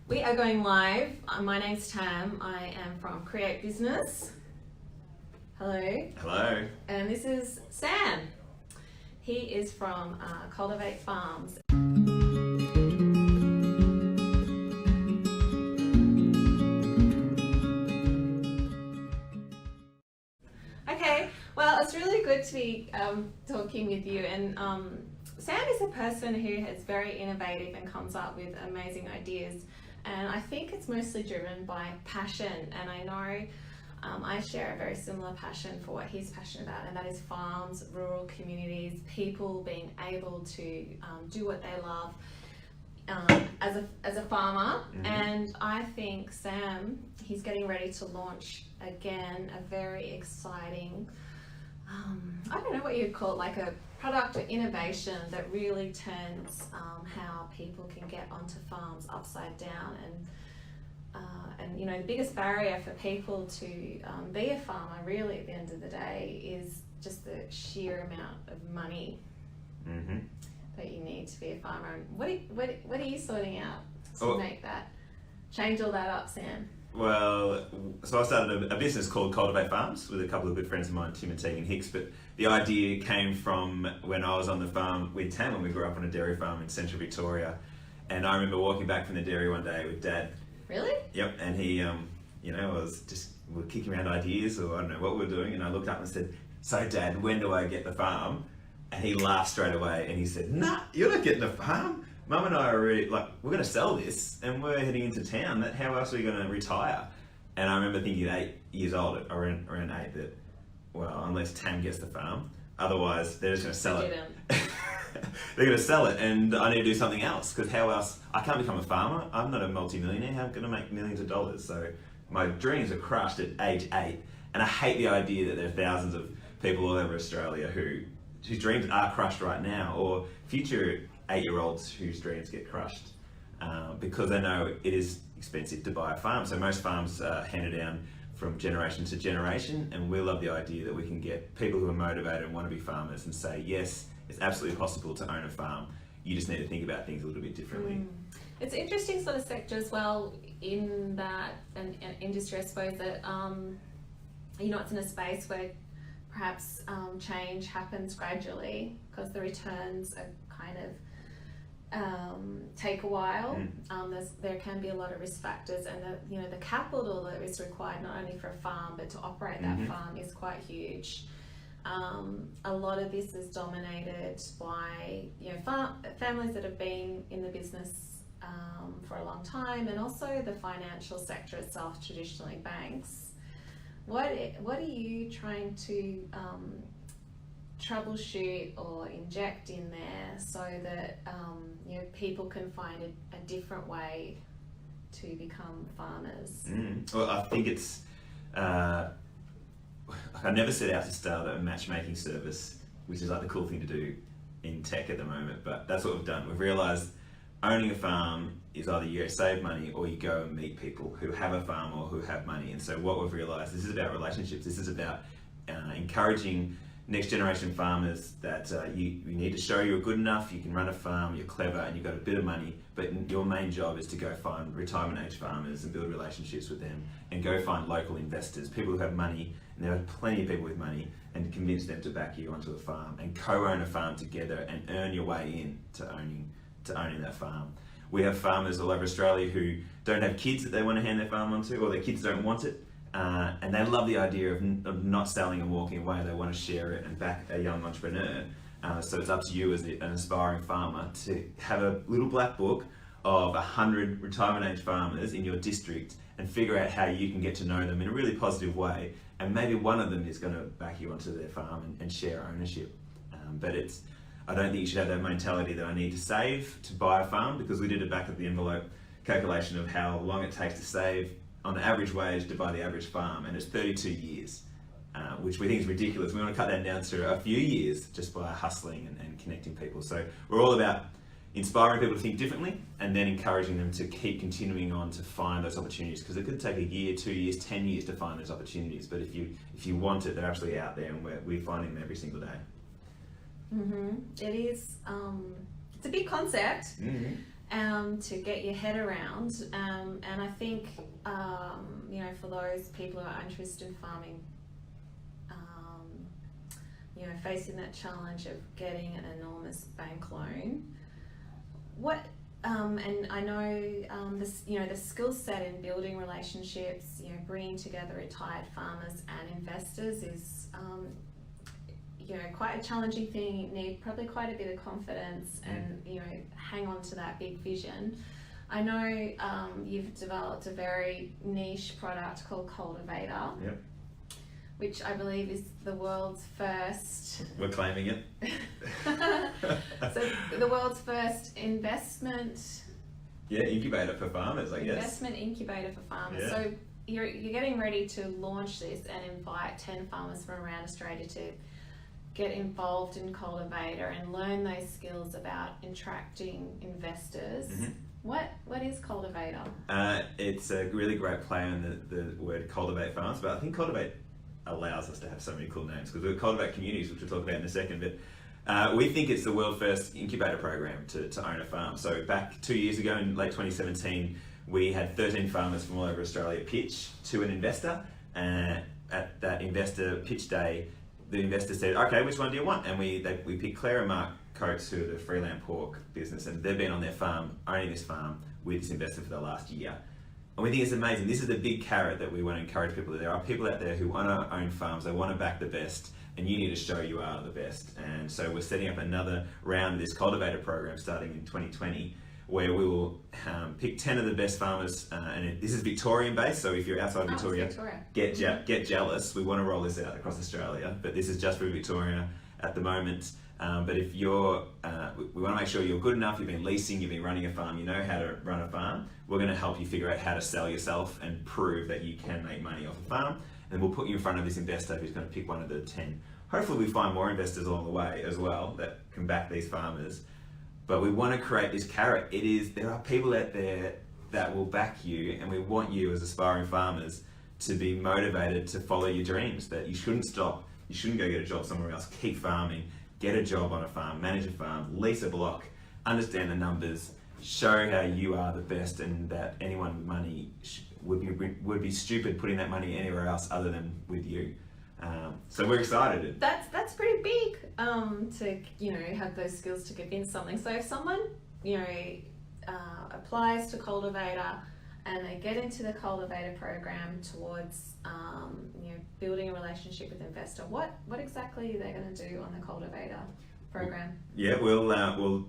We are going live. My name's Tam. I am from Create Business. Hello. Hello. And this is Sam. He is from Cultivate Farms. Okay, well, it's really good to be talking with you. And Sam is a person who is very innovative and comes up with amazing ideas. And I think it's mostly driven by passion. And I know I share a very similar passion for what he's passionate about, and that is farms, rural communities, people being able to do what they love as a farmer. Mm-hmm. And I think Sam, he's getting ready to launch again a very exciting, I don't know what you'd call it, like a product or innovation that really turns how people can get onto farms upside down. And you know, the biggest barrier for people to be a farmer really at the end of the day is just the sheer amount of money mm-hmm. that you need to be a farmer. And what are you sorting out to make that, change all that up, Sam? Well, so I started a business called Cultivate Farms with a couple of good friends of mine, Tim and Tegan Hicks, but the idea came from when I was on the farm with Tam when we grew up on a dairy farm in Central Victoria. And I remember walking back from the dairy one day with Dad. Really? Yep, and he, we're kicking around ideas, or I don't know what we were doing, and I looked up and said, "So Dad, when do I get the farm?" And he laughed straight away, and he said, "Nah, you're not getting the farm. Mum and I are really, we're going to sell this, and we're heading into town. How else are we going to retire?" And I remember thinking at 8 years old, around 8, that, well, unless Tam gets the farm, otherwise they're just going to sell it. They're going to sell it, and I need to do something else, because how else? I can't become a farmer. I'm not a multi-millionaire. How am I going to make millions of dollars? So my dreams are crushed at age 8, and I hate the idea that there are thousands of people all over Australia whose dreams are crushed right now, or future 8-year-olds whose dreams get crushed because they know it is expensive to buy a farm. So most farms are handed down from generation to generation, and we love the idea that we can get people who are motivated and want to be farmers and say, yes, it's absolutely possible to own a farm. You just need to think about things a little bit differently. It's an interesting sort of sector as well in that an industry, I suppose, that it's in a space where perhaps change happens gradually because the returns are kind of take a while. There can be a lot of risk factors, and the capital that is required not only for a farm but to operate that farm is quite huge. A lot of this is dominated by families that have been in the business for a long time, and also the financial sector itself, traditionally banks. What are you trying to troubleshoot or inject in there so that people can find a different way to become farmers? Well, I think it's I never set out to start a matchmaking service, which is like the cool thing to do in tech at the moment, but that's what we've done. We've realised owning a farm is either you go save money or you go and meet people who have a farm or who have money. And so what we've realised, this is about relationships. This is about encouraging next generation farmers that you need to show you're good enough, you can run a farm, you're clever, and you've got a bit of money, but your main job is to go find retirement age farmers and build relationships with them, and go find local investors, people who have money, and there are plenty of people with money, and convince them to back you onto a farm and co-own a farm together and earn your way in to owning that farm. We have farmers all over Australia who don't have kids that they want to hand their farm onto, or their kids don't want it. And they love the idea of not selling and walking away. They want to share it and back a young entrepreneur. So it's up to you as an aspiring farmer to have a little black book of 100 retirement age farmers in your district and figure out how you can get to know them in a really positive way. And maybe one of them is going to back you onto their farm and share ownership. But I don't think you should have that mentality that I need to save to buy a farm, because we did a back of the envelope calculation of how long it takes to save on the average wage to buy the average farm, and it's 32 years, which we think is ridiculous. We want to cut that down to a few years just by hustling and connecting people. So we're all about inspiring people to think differently, and then encouraging them to keep continuing on to find those opportunities, because it could take a year, 2 years, 10 years to find those opportunities. But if you want it, they're absolutely out there, and we're finding them every single day. It is. It's a big concept. to get your head around. And I think, you know, for those people who are interested in farming, you know, facing that challenge of getting an enormous bank loan, and I know this, you know, the skill set in building relationships, you know, bringing together retired farmers and investors is, you know, quite a challenging thing. You need probably quite a bit of confidence and, you know, hang on to that big vision. I know you've developed a very niche product called Cultivator. Yep. Which I believe is the world's first. We're claiming it. So the world's first investment. Yeah, incubator for farmers, I guess. Investment incubator for farmers. Yeah. So you're getting ready to launch this and invite 10 farmers from around Australia to get involved in Cultivator and learn those skills about attracting investors. Mm-hmm. What is Cultivator? It's a really great play on the word Cultivate Farms, but I think Cultivate allows us to have so many cool names because we've Cultivate Communities, which we'll talk about in a second, but we think it's the world's first incubator program to own a farm. So back 2 years ago in late 2017, we had 13 farmers from all over Australia pitch to an investor. At that investor pitch day, the investor said, okay, which one do you want? And we picked Claire and Mark Coates, who are the Freeland Pork business, and they've been on their farm, owning this farm with this investor for the last year. And we think it's amazing. This is the big carrot that we want to encourage people. There are people out there who want to own farms, they want to back the best, and you need to show you are the best. And so we're setting up another round of this Cultivator program starting in 2020, where we will pick 10 of the best farmers, and this is Victorian based, so if you're outside Victoria, get jealous. We want to roll this out across Australia, but this is just for Victoria at the moment. But if you're, we want to make sure you're good enough, you've been leasing, you've been running a farm, you know how to run a farm. We're going to help you figure out how to sell yourself and prove that you can make money off a farm. And we'll put you in front of this investor who's going to pick one of the 10. Hopefully we find more investors along the way as well that can back these farmers. But we want to create this carrot. There are people out there that will back you, and we want you as aspiring farmers to be motivated to follow your dreams, that you shouldn't stop, you shouldn't go get a job somewhere else, keep farming. Get a job on a farm, manage a farm, lease a block, understand the numbers, show how you are the best, and that anyone with money would be stupid putting that money anywhere else other than with you. So we're excited. That's pretty big to, you know, have those skills to convince something. So if someone, you know, applies to Cultivator and they get into the Cultivator program towards, you know, building a relationship with investor, what exactly are they going to do on the Cultivator program? Yeah, we'll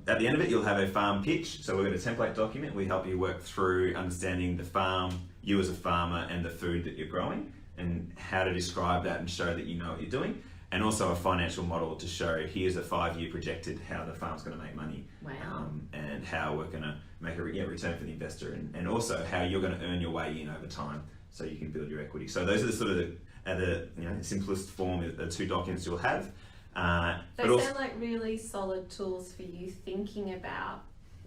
at the end of it, you'll have a farm pitch. So we've got a template document. We help you work through understanding the farm, you as a farmer, and the food that you're growing, and how to describe that and show that you know what you're doing. And also a financial model to show here's a 5-year projected how the farm's going to make money. Wow. And how we're going to make a return for the investor, and also how you're going to earn your way in over time so you can build your equity. So those are the sort of the you know, simplest form of the 2 documents you'll have. They sound like really solid tools for you thinking about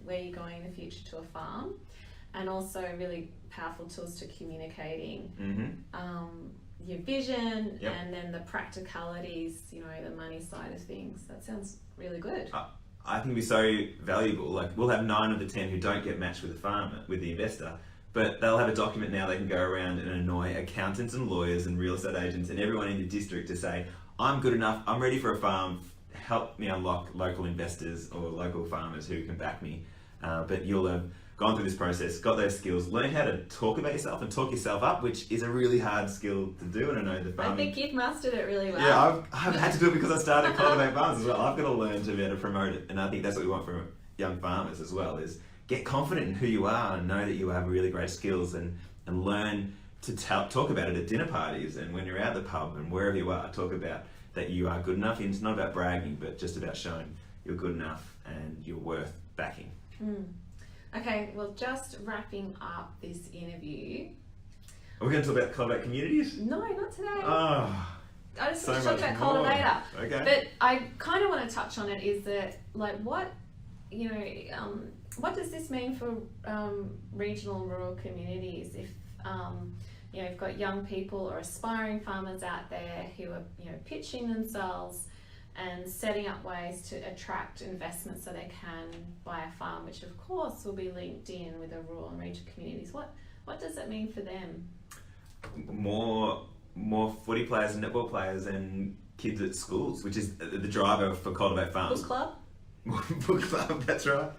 where you're going in the future to a farm, and also really powerful tools to communicating your vision, yep. and then the practicalities, you know, the money side of things. That sounds really good. I think it'd be so valuable. Like, we'll have 9 of the 10 who don't get matched with the farmer, with the investor, but they'll have a document now they can go around and annoy accountants and lawyers and real estate agents and everyone in the district to say, I'm good enough, I'm ready for a farm, help me unlock local investors or local farmers who can back me. But you'll have gone through this process, got those skills, learn how to talk about yourself and talk yourself up, which is a really hard skill to do. And I know the farming... I think you've mastered it really well. Yeah, I've had to do it because I started Cultivate Farms as well. I've got to learn to be able to promote it. And I think that's what we want from young farmers as well, is get confident in who you are and know that you have really great skills, and learn to talk about it at dinner parties and when you're out the pub and wherever you are, talk about that you are good enough. It's not about bragging, but just about showing you're good enough and you're worth backing. Okay, well, just wrapping up this interview. Are we going to talk about Cultivate Communities? No, not today. Oh, I just so want to talk much about more. Cultivator. Okay. But I kind of want to touch on it, is that, like, what, you know, what does this mean for regional and rural communities if, you know, you've got young people or aspiring farmers out there who are, you know, pitching themselves and setting up ways to attract investment so they can buy a farm, which of course will be linked in with the rural and regional communities. What does that mean for them? More footy players and netball players and kids at schools, which is the driver for Cultivate Farms. Book club? Book club, that's right.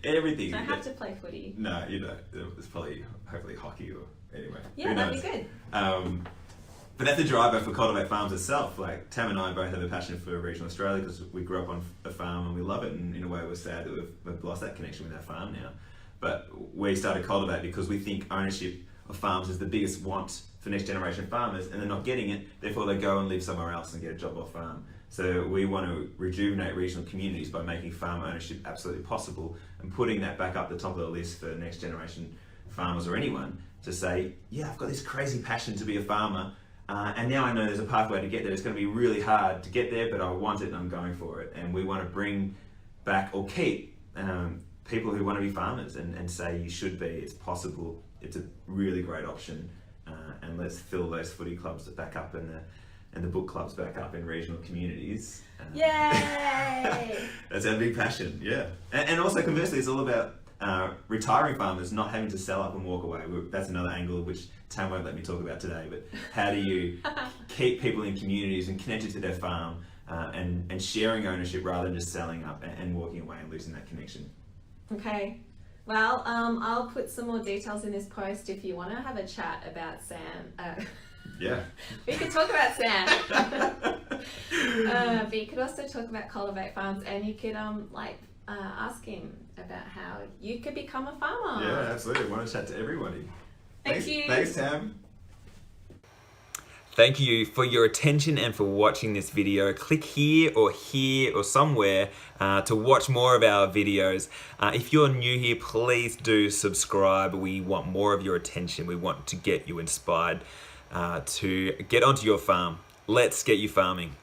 Everything. Don't have to play footy. No, you don't. It's probably, hopefully, hockey or anyway. Yeah, that'd be good. But that's the driver for Cultivate Farms itself. Like Tam and I both have a passion for regional Australia because we grew up on a farm and we love it. And in a way, we're sad that we've lost that connection with our farm now. But we started Cultivate because we think ownership of farms is the biggest want for next generation farmers, and they're not getting it. Therefore, they go and live somewhere else and get a job off farm. So we want to rejuvenate regional communities by making farm ownership absolutely possible and putting that back up the top of the list for next generation farmers or anyone to say, yeah, I've got this crazy passion to be a farmer. And now I know there's a pathway to get there. It's going to be really hard to get there, but I want it and I'm going for it. And we want to bring back or keep people who want to be farmers and say you should be, it's possible, it's a really great option. And let's fill those footy clubs back up and the book clubs back up in regional communities. Yay! That's our big passion, yeah. And also conversely, it's all about retiring farmers not having to sell up and walk away. That's another angle which Tam won't let me talk about today, but how do you keep people in communities and connected to their farm and sharing ownership rather than just selling up and walking away and losing that connection. Okay, well, I'll put some more details in this post if you want to have a chat about Sam. Yeah. We could talk about Sam. But you could also talk about Cultivate Farms, and you could ask him about how you could become a farmer. Yeah, absolutely. I want to chat to everybody. Thank you. Thanks, Tam. Thank you for your attention and for watching this video. Click here or somewhere to watch more of our videos. If you're new here, please do subscribe. We want more of your attention. We want to get you inspired to get onto your farm. Let's get you farming.